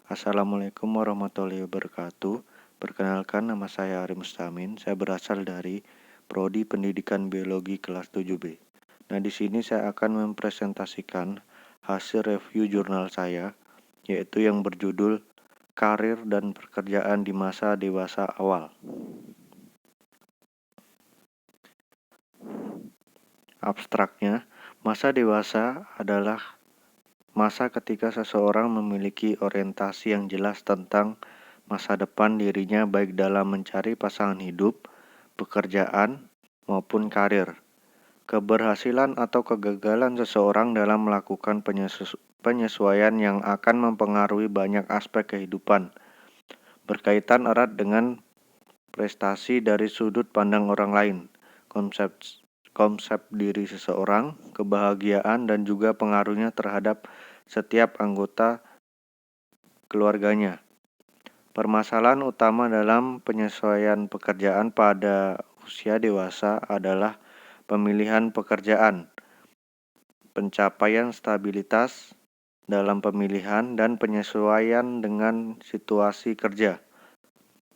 Assalamualaikum warahmatullahi wabarakatuh. Perkenalkan, nama saya Ari Mustamin. Saya berasal dari Prodi Pendidikan Biologi kelas 7B. Nah, di sini saya akan mempresentasikan hasil review jurnal saya, yaitu yang berjudul Karir dan Pekerjaan di Masa Dewasa Awal. Abstraknya, masa dewasa adalah masa ketika seseorang memiliki orientasi yang jelas tentang masa depan dirinya, baik dalam mencari pasangan hidup, pekerjaan, maupun karir. Keberhasilan atau kegagalan seseorang dalam melakukan penyesuaian yang akan mempengaruhi banyak aspek kehidupan, berkaitan erat dengan prestasi dari sudut pandang orang lain, konsep diri seseorang, kebahagiaan, dan juga pengaruhnya terhadap setiap anggota keluarganya. Permasalahan utama dalam penyesuaian pekerjaan pada usia dewasa adalah pemilihan pekerjaan, pencapaian stabilitas dalam pemilihan, dan penyesuaian dengan situasi kerja.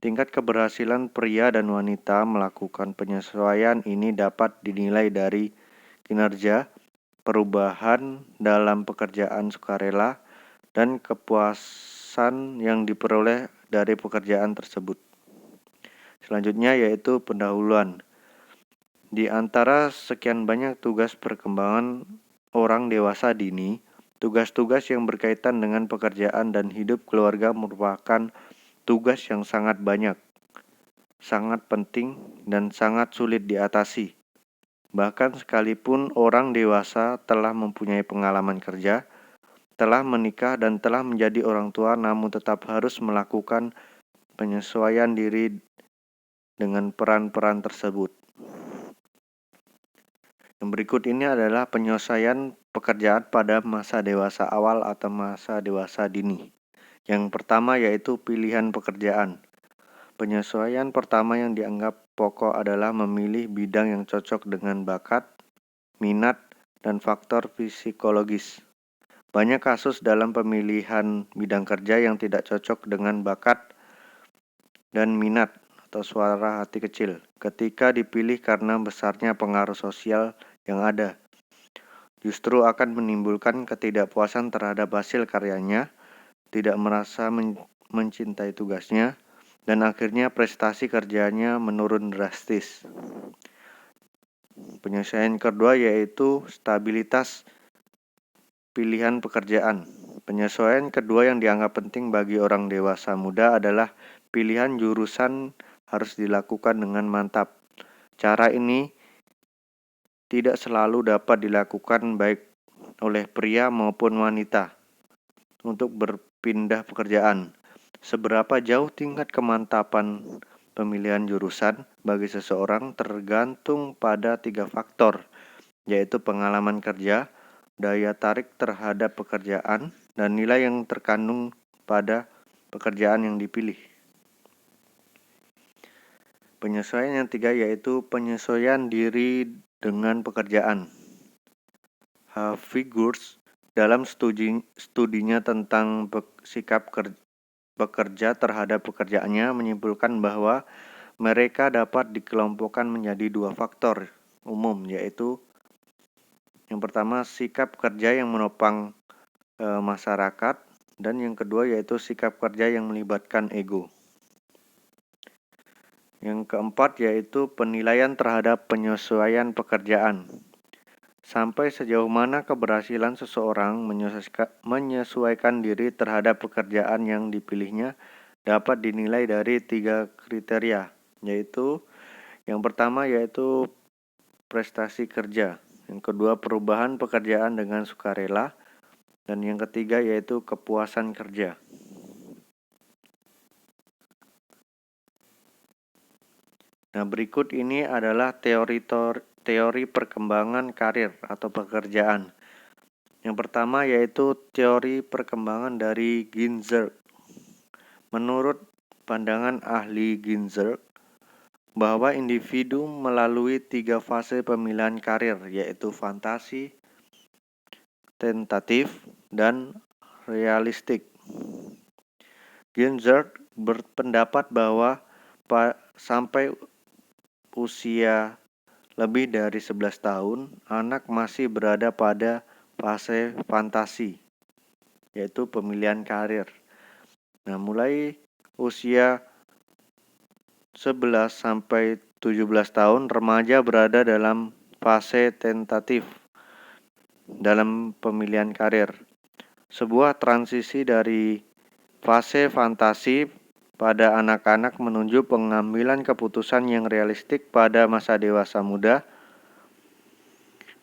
Tingkat keberhasilan pria dan wanita melakukan penyesuaian ini dapat dinilai dari kinerja, perubahan dalam pekerjaan sukarela, dan kepuasan yang diperoleh dari pekerjaan tersebut. Selanjutnya yaitu pendahuluan. Di antara sekian banyak tugas perkembangan orang dewasa dini, tugas-tugas yang berkaitan dengan pekerjaan dan hidup keluarga merupakan tugas yang sangat banyak, sangat penting, dan sangat sulit diatasi. Bahkan sekalipun orang dewasa telah mempunyai pengalaman kerja, telah menikah, dan telah menjadi orang tua, namun tetap harus melakukan penyesuaian diri dengan peran-peran tersebut. Yang berikut ini adalah penyelesaian pekerjaan pada masa dewasa awal atau masa dewasa dini. Yang pertama yaitu pilihan pekerjaan. Penyesuaian pertama yang dianggap pokok adalah memilih bidang yang cocok dengan bakat, minat, dan faktor psikologis. Banyak kasus dalam pemilihan bidang kerja yang tidak cocok dengan bakat dan minat atau suara hati kecil ketika dipilih karena besarnya pengaruh sosial yang ada. Justru akan menimbulkan ketidakpuasan terhadap hasil karyanya, tidak merasa mencintai tugasnya, dan akhirnya prestasi kerjanya menurun drastis. Penyelesaian kedua yaitu stabilitas pilihan pekerjaan. Penyesuaian kedua yang dianggap penting bagi orang dewasa muda adalah pilihan jurusan harus dilakukan dengan mantap. Cara ini tidak selalu dapat dilakukan baik oleh pria maupun wanita untuk berpindah pekerjaan. Seberapa jauh tingkat kemantapan pemilihan jurusan bagi seseorang tergantung pada 3 faktor, yaitu pengalaman kerja, daya tarik terhadap pekerjaan, dan nilai yang terkandung pada pekerjaan yang dipilih. Penyesuaian yang 3 yaitu penyesuaian diri dengan pekerjaan. Figures dalam studinya tentang sikap pekerja terhadap pekerjaannya menyimpulkan bahwa mereka dapat dikelompokkan menjadi 2 faktor umum, yaitu yang pertama sikap kerja yang menopang masyarakat, dan yang kedua yaitu sikap kerja yang melibatkan ego. Yang keempat yaitu penilaian terhadap penyesuaian pekerjaan. Sampai sejauh mana keberhasilan seseorang menyesuaikan diri terhadap pekerjaan yang dipilihnya dapat dinilai dari 3 kriteria, yaitu yang pertama yaitu prestasi kerja, yang kedua perubahan pekerjaan dengan sukarela, dan yang ketiga yaitu kepuasan kerja. Nah, berikut ini adalah teori perkembangan karir atau pekerjaan. Yang pertama yaitu teori perkembangan dari Ginzburg. Menurut pandangan ahli Ginzburg, bahwa individu melalui 3 fase pemilihan karir, yaitu fantasi, tentatif, dan realistik. Ginzburg berpendapat bahwa sampai usia lebih dari 11 tahun, anak masih berada pada fase fantasi, yaitu pemilihan karir. Nah, mulai usia 11 sampai 17 tahun, remaja berada dalam fase tentatif dalam pemilihan karir. Sebuah transisi dari fase fantasi pada anak-anak menuju pengambilan keputusan yang realistik pada masa dewasa muda.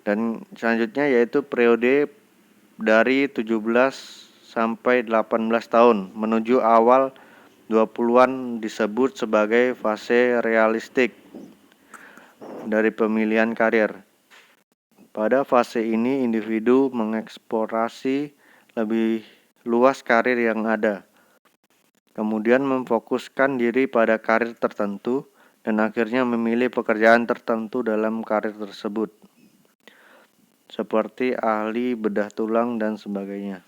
Dan selanjutnya yaitu periode dari 17 sampai 18 tahun menuju awal 20-an disebut sebagai fase realistik dari pemilihan karir. Pada fase ini individu mengeksplorasi lebih luas karir yang ada, kemudian memfokuskan diri pada karir tertentu dan akhirnya memilih pekerjaan tertentu dalam karir tersebut, seperti ahli bedah tulang dan sebagainya.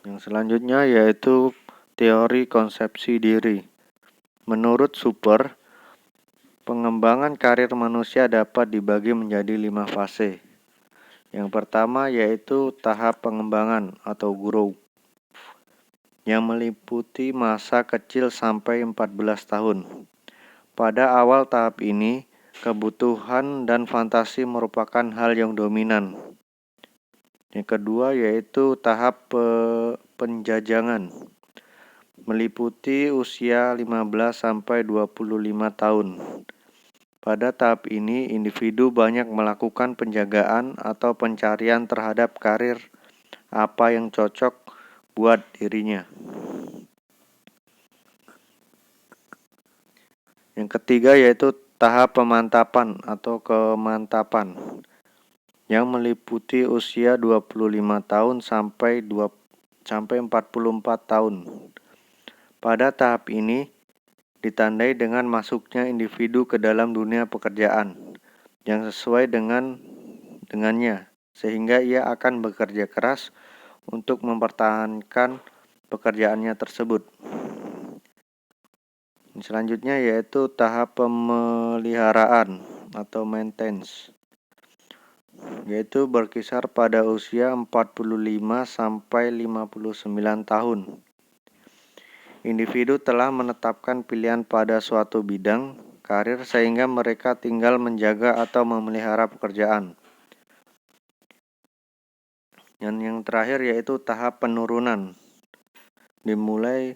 Yang selanjutnya yaitu teori konsepsi diri. Menurut Super, pengembangan karir manusia dapat dibagi menjadi 5 fase. Yang pertama yaitu tahap pengembangan atau growth, yang meliputi masa kecil sampai 14 tahun. Pada awal tahap ini, kebutuhan dan fantasi merupakan hal yang dominan. Yang kedua yaitu tahap penjajangan, meliputi usia 15 sampai 25 tahun. Pada tahap ini, individu banyak melakukan penjagaan atau pencarian terhadap karir apa yang cocok buat dirinya. Yang ketiga yaitu tahap pemantapan atau kemantapan, yang meliputi usia 25 tahun sampai 44 tahun. Pada tahap ini ditandai dengan masuknya individu ke dalam dunia pekerjaan yang sesuai dengannya, sehingga ia akan bekerja keras untuk mempertahankan pekerjaannya tersebut. Selanjutnya yaitu tahap pemeliharaan atau maintenance, yaitu berkisar pada usia 45 sampai 59 tahun. Individu telah menetapkan pilihan pada suatu bidang karir sehingga mereka tinggal menjaga atau memelihara pekerjaan. Dan yang terakhir yaitu tahap penurunan, dimulai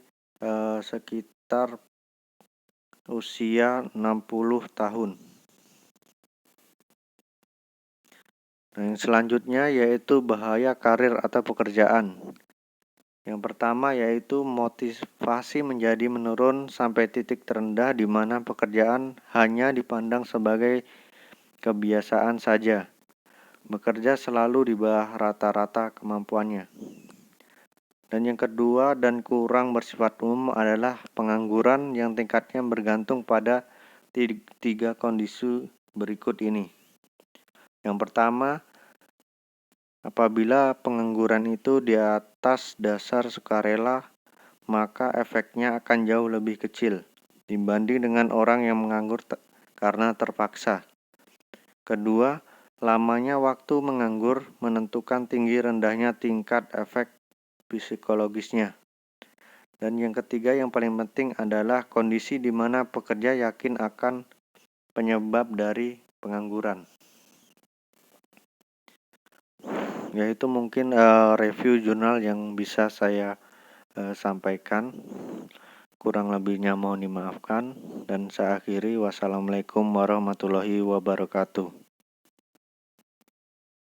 sekitar usia 60 tahun. Nah, yang selanjutnya yaitu bahaya karir atau pekerjaan. Yang pertama yaitu motivasi menjadi menurun sampai titik terendah di mana pekerjaan hanya dipandang sebagai kebiasaan saja. Bekerja selalu di bawah rata-rata kemampuannya. Dan yang kedua dan kurang bersifat umum adalah pengangguran yang tingkatnya bergantung pada 3 kondisi berikut ini. Yang pertama, apabila pengangguran itu di atas dasar sukarela, maka efeknya akan jauh lebih kecil dibanding dengan orang yang menganggur karena terpaksa. Kedua, lamanya waktu menganggur menentukan tinggi rendahnya tingkat efek psikologisnya. Dan yang ketiga yang paling penting adalah kondisi di mana pekerja yakin akan penyebab dari pengangguran. Yaitu mungkin review jurnal yang bisa saya sampaikan. Kurang lebihnya mohon dimaafkan dan saya akhiri. Wassalamualaikum warahmatullahi wabarakatuh.